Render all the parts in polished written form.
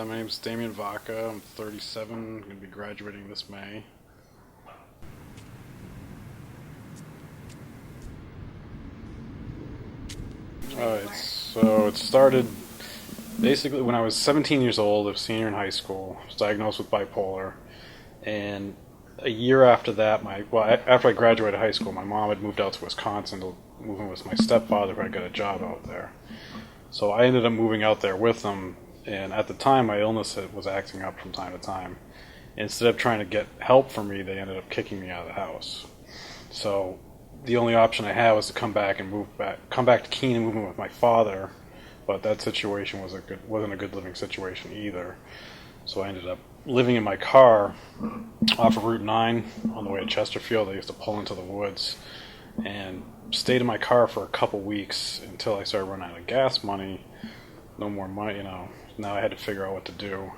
My name's Damian Vacca. I'm 37. I'm going to be graduating this May. So it started basically when I was 17 years old, a senior in high school. I was diagnosed with bipolar, and a year after that, after I graduated high school, my mom had moved out to Wisconsin to move in with my stepfather, who had got a job out there. So I ended up moving out there with them, and at the time, my illness was acting up from time to time. Instead of trying to get help for me, they ended up kicking me out of the house. So the only option I had was to come back to Keene and move in with my father. But that situation wasn't a good living situation either. So I ended up living in my car off of Route 9 on the way to Chesterfield. I used to pull into the woods and stayed in my car for a couple weeks until I started running out of gas money. No more money, Now I had to figure out what to do.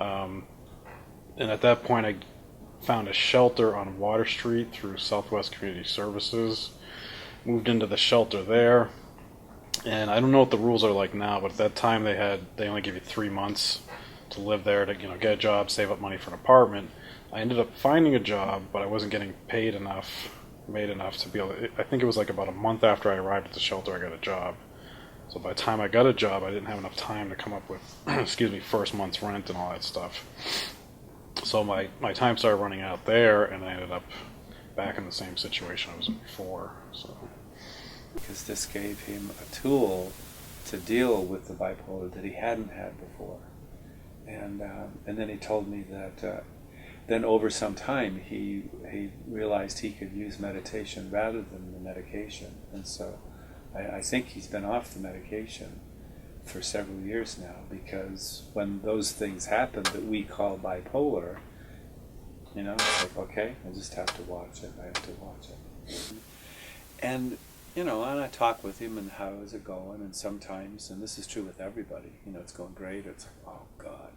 And at that point, I found a shelter on Water Street through Southwest Community Services. Moved into the shelter there. And I don't know what the rules are like now, but at that time they only give you 3 months to live there to get a job, save up money for an apartment. I ended up finding a job, but I wasn't getting made enough to be able to. I think it was like about a month after I arrived at the shelter I got a job. So by the time I got a job, I didn't have enough time to come up with first month's rent and all that stuff. So my time started running out there, and I ended up back in the same situation I was in before. So. Because this gave him a tool to deal with the bipolar that he hadn't had before. And then he told me that then over some time he realized he could use meditation rather than the medication. And so I think he's been off the medication for several years now, because when those things happen that we call bipolar, it's like, okay, I just have to watch it. And and I talk with him and how is it going, and sometimes, and this is true with everybody, it's going great, it's like, oh God.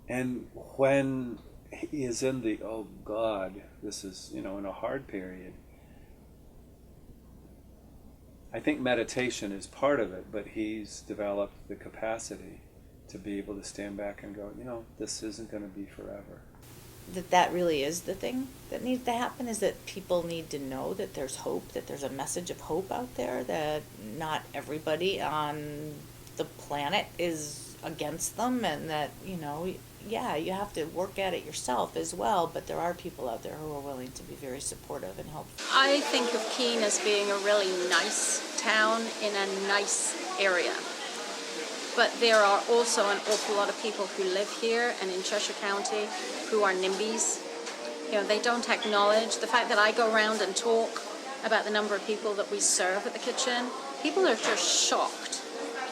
And when he is in the, oh God, this is, in a hard period, I think meditation is part of it, but he's developed the capacity to be able to stand back and go, this isn't going to be forever. That really is the thing that needs to happen, is that people need to know that there's hope, that there's a message of hope out there, that not everybody on the planet is against them, and that, you have to work at it yourself as well, but there are people out there who are willing to be very supportive and helpful. I think of Keene as being a really nice town in a nice area. But there are also an awful lot of people who live here and in Cheshire County who are NIMBYs. They don't acknowledge the fact that I go around and talk about the number of people that we serve at the kitchen. People are just shocked.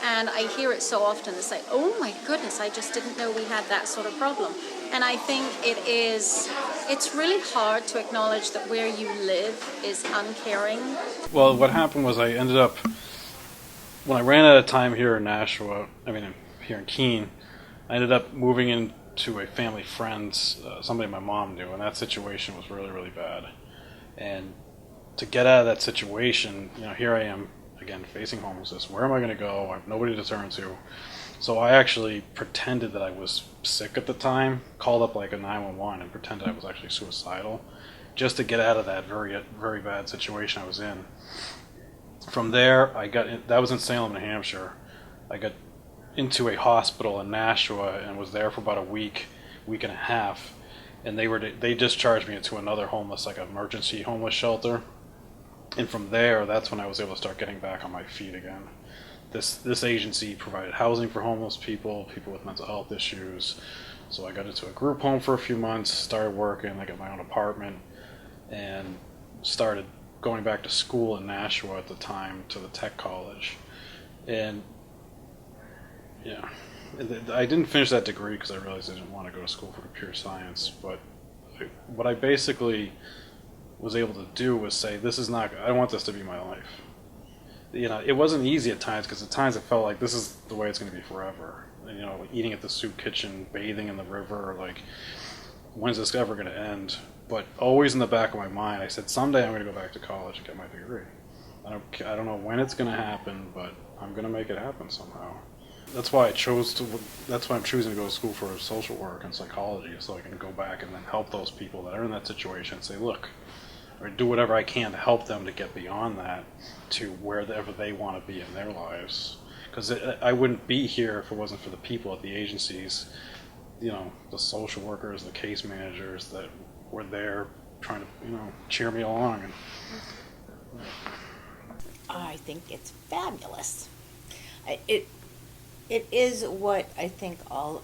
And I hear it so often. They say, oh my goodness, I just didn't know we had that sort of problem. And I think it's really hard to acknowledge that where you live is uncaring. Well, what happened was I ended up, when I ran out of time here in here in Keene, I ended up moving into a family friend's, somebody my mom knew, and that situation was really, really bad. And to get out of that situation, here I am, again, facing homelessness. Where am I going to go? I have nobody to turn to. So I actually pretended that I was sick at the time, called up like a 911 and pretended I was actually suicidal, just to get out of that very, very bad situation I was in. From there, that was in Salem, New Hampshire. I got into a hospital in Nashua and was there for about a week and a half. And they discharged me into another emergency homeless shelter. And from there, that's when I was able to start getting back on my feet again. This agency provided housing for homeless people with mental health issues. So I got into a group home for a few months, started working, I got my own apartment, and started going back to school in Nashua at the time, to the tech college. And I didn't finish that degree because I realized I didn't want to go to school for computer science, but what I basically was able to do was say, I don't want this to be my life. It wasn't easy at times, because at times it felt like this is the way it's going to be forever. Eating at the soup kitchen, bathing in the river, like, when's this ever going to end? But always in the back of my mind, I said, someday I'm going to go back to college and get my degree. I don't know when it's going to happen, but I'm going to make it happen somehow. That's why I chose to. That's why I'm choosing to go to school for social work and psychology, so I can go back and then help those people that are in that situation and say, look, or do whatever I can to help them to get beyond that to wherever they want to be in their lives. Because I wouldn't be here if it wasn't for the people at the agencies, the social workers, the case managers that were there trying to, cheer me along. And I think it's fabulous. It is what I think all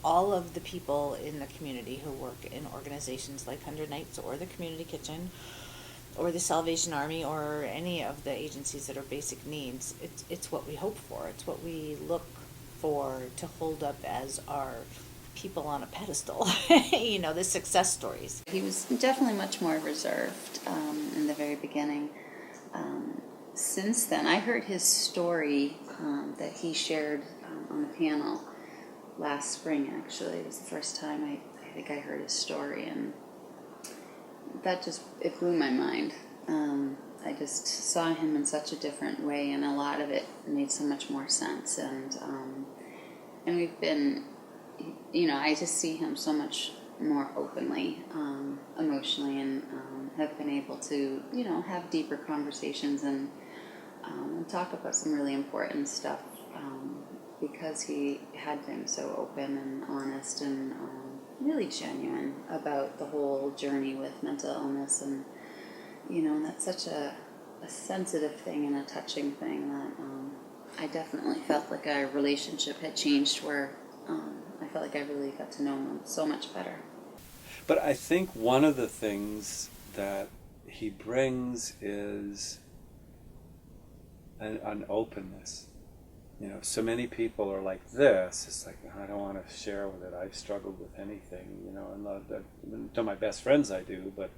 of the people in the community who work in organizations like 100 Nights or the Community Kitchen or the Salvation Army or any of the agencies that are basic needs, it's what we hope for. It's what we look for to hold up as our people on a pedestal, the success stories. He was definitely much more reserved in the very beginning. Since then, I heard his story that he shared on the panel last spring, actually. It was the first time I think I heard his story, and that it blew my mind. I just saw him in such a different way, and a lot of it made so much more sense. And we've been, I just see him so much more openly, emotionally, and have been able to, have deeper conversations and talk about some really important stuff because he had been so open and honest and really genuine about the whole journey with mental illness. And, that's such a sensitive thing and a touching thing that I definitely felt like our relationship had changed where I felt like I really got to know him so much better. But I think one of the things that he brings is an openness. So many people are like this. It's like, I don't want to share with it. I've struggled with anything, and to my best friends I do, but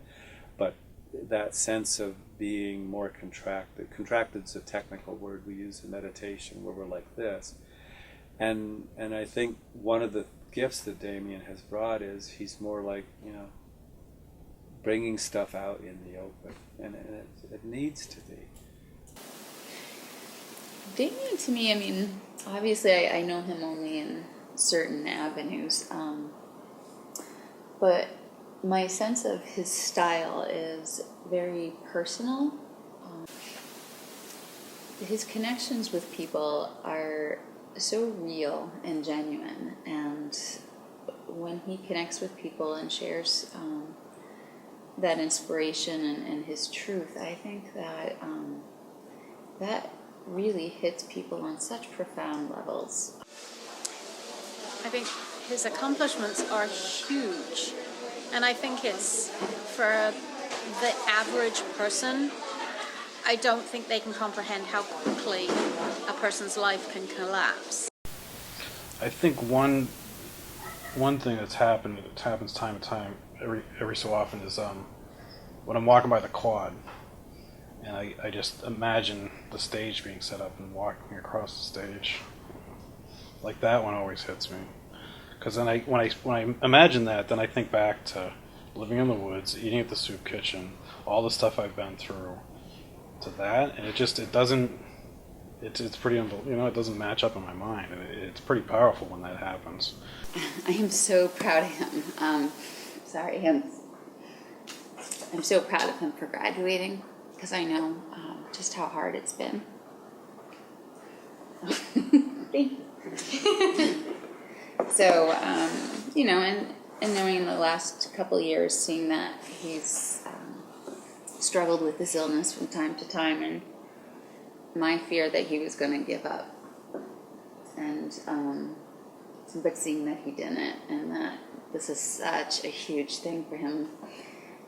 that sense of being more contracted. Contracted's a technical word we use in meditation, where we're like this. And I think one of the gifts that Damian has brought is he's more like, bringing stuff out in the open, and it needs to be. Damian, to me, obviously I know him only in certain avenues, but my sense of his style is very personal. His connections with people are so real and genuine, and when he connects with people and shares that inspiration and his truth, I think that that really hits people on such profound levels. I think his accomplishments are huge, and I think it's for the average person. I don't think they can comprehend how quickly a person's life can collapse. I think one thing that happens time to time, every so often, is when I'm walking by the quad, and I just imagine the stage being set up and walking across the stage. Like, that one always hits me, because then when I imagine that, then I think back to living in the woods, eating at the soup kitchen, all the stuff I've been through, to that, and it doesn't. It's pretty, it doesn't match up in my mind. It's pretty powerful when that happens. I am so proud of him. I'm so proud of him for graduating, because I know just how hard it's been. Thank you. So, and knowing in the last couple of years, seeing that he's struggled with this illness from time to time, and my fear that he was going to give up, and but seeing that he didn't, and that this is such a huge thing for him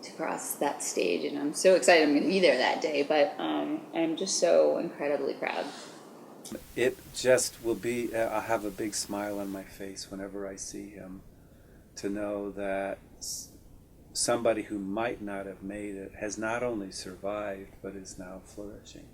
to cross that stage, and I'm so excited I'm going to be there that day, but I'm just so incredibly proud. It just will be, I'll have a big smile on my face whenever I see him, to know that somebody who might not have made it has not only survived, but is now flourishing.